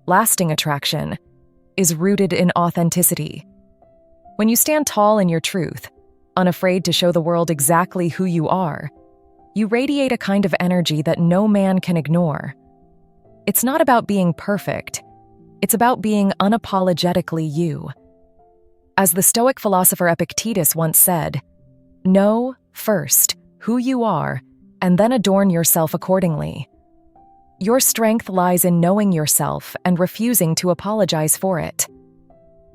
[SPEAKER 1] lasting attraction, is rooted in authenticity. When you stand tall in your truth, unafraid to show the world exactly who you are, you radiate a kind of energy that no man can ignore. It's not about being perfect. It's about being unapologetically you. As the Stoic philosopher Epictetus once said, "Know, first, who you are, and then adorn yourself accordingly." Your strength lies in knowing yourself and refusing to apologize for it.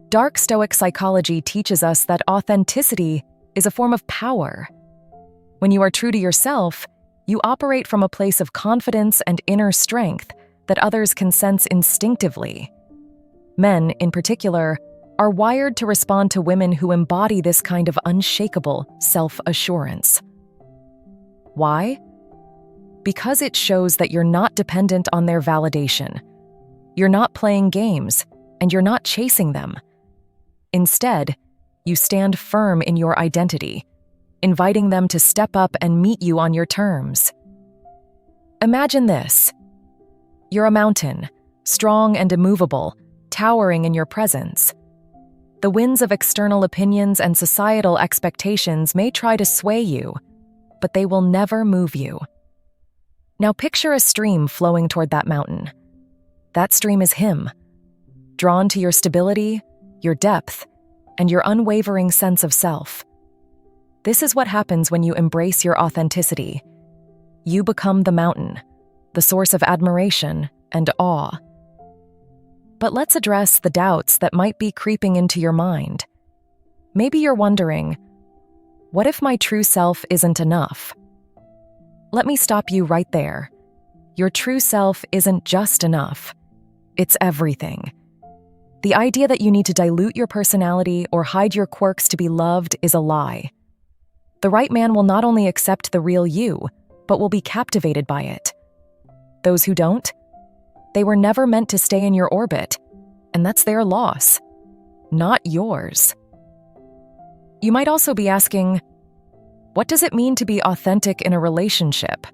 [SPEAKER 1] Dark Stoic psychology teaches us that authenticity is a form of power. When you are true to yourself, you operate from a place of confidence and inner strength that others can sense instinctively. Men, in particular, are wired to respond to women who embody this kind of unshakable self-assurance. Why? Because it shows that you're not dependent on their validation. You're not playing games, and you're not chasing them. Instead, you stand firm in your identity, inviting them to step up and meet you on your terms. Imagine this. You're a mountain, strong and immovable, towering in your presence. The winds of external opinions and societal expectations may try to sway you, but they will never move you. Now picture a stream flowing toward that mountain. That stream is him, drawn to your stability, your depth, and your unwavering sense of self. This is what happens when you embrace your authenticity. You become the mountain, the source of admiration and awe. But let's address the doubts that might be creeping into your mind. Maybe you're wondering, what if my true self isn't enough? Let me stop you right there. Your true self isn't just enough. It's everything. The idea that you need to dilute your personality or hide your quirks to be loved is a lie. The right man will not only accept the real you, but will be captivated by it. Those who don't, they were never meant to stay in your orbit, and that's their loss, not yours. You might also be asking, what does it mean to be authentic in a relationship?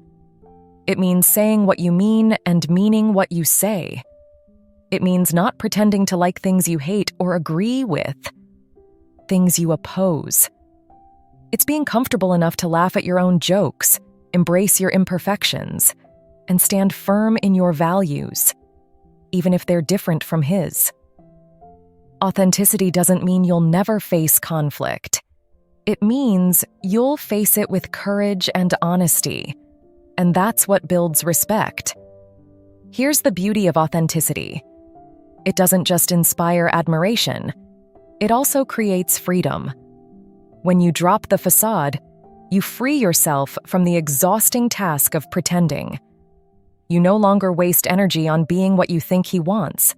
[SPEAKER 1] It means saying what you mean and meaning what you say. It means not pretending to like things you hate or agree with, things you oppose. It's being comfortable enough to laugh at your own jokes, embrace your imperfections, and stand firm in your values, even if they're different from his. Authenticity doesn't mean you'll never face conflict. It means you'll face it with courage and honesty, and that's what builds respect. Here's the beauty of authenticity. It doesn't just inspire admiration, it also creates freedom. When you drop the facade, you free yourself from the exhausting task of pretending. You no longer waste energy on being what you think he wants.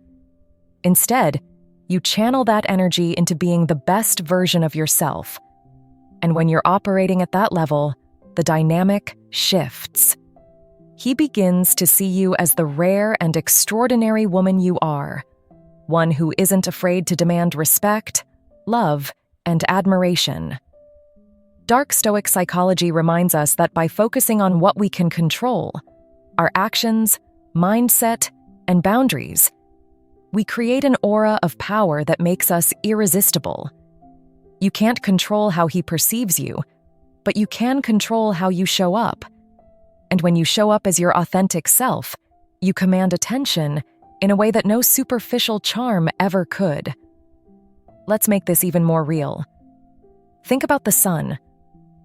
[SPEAKER 1] Instead, you channel that energy into being the best version of yourself. And when you're operating at that level, the dynamic shifts. He begins to see you as the rare and extraordinary woman you are, one who isn't afraid to demand respect, love, and admiration. Dark Stoic psychology reminds us that by focusing on what we can control, our actions, mindset, and boundaries, we create an aura of power that makes us irresistible. You can't control how he perceives you, but you can control how you show up. And when you show up as your authentic self, you command attention in a way that no superficial charm ever could. Let's make this even more real. Think about the sun.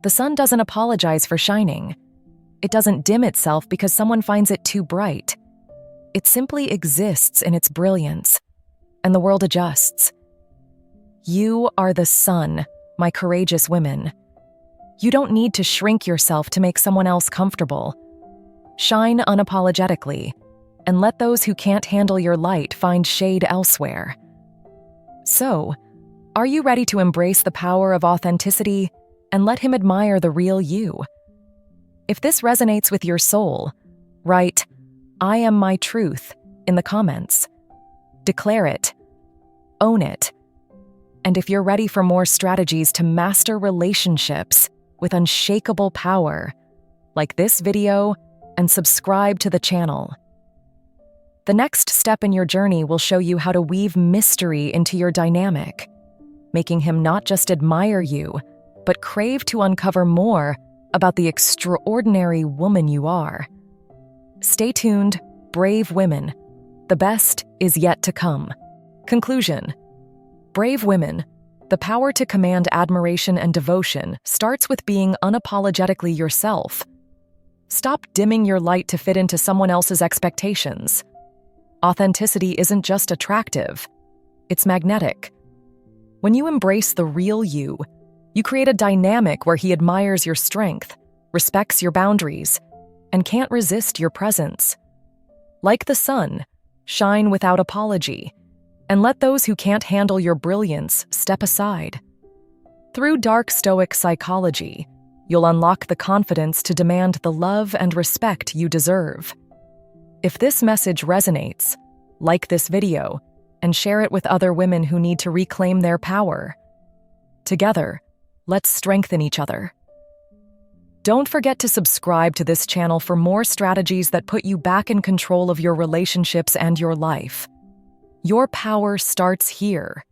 [SPEAKER 1] The sun doesn't apologize for shining. It doesn't dim itself because someone finds it too bright. It simply exists in its brilliance, and the world adjusts. You are the sun, my courageous women. You don't need to shrink yourself to make someone else comfortable. Shine unapologetically, and let those who can't handle your light find shade elsewhere. So, are you ready to embrace the power of authenticity and let him admire the real you? If this resonates with your soul, write, "I am my truth," in the comments. Declare it. Own it. And if you're ready for more strategies to master relationships with unshakable power, like this video and subscribe to the channel. The next step in your journey will show you how to weave mystery into your dynamic, making him not just admire you, but crave to uncover more about the extraordinary woman you are. Stay tuned, brave women. The best is yet to come. Conclusion. Brave women, the power to command admiration and devotion starts with being unapologetically yourself. Stop dimming your light to fit into someone else's expectations. Authenticity isn't just attractive, it's magnetic. When you embrace the real you, you create a dynamic where he admires your strength, respects your boundaries, and can't resist your presence. Like the sun, shine without apology, and let those who can't handle your brilliance step aside. Through dark Stoic psychology, you'll unlock the confidence to demand the love and respect you deserve. If this message resonates, like this video and share it with other women who need to reclaim their power. Together, let's strengthen each other. Don't forget to subscribe to this channel for more strategies that put you back in control of your relationships and your life. Your power starts here.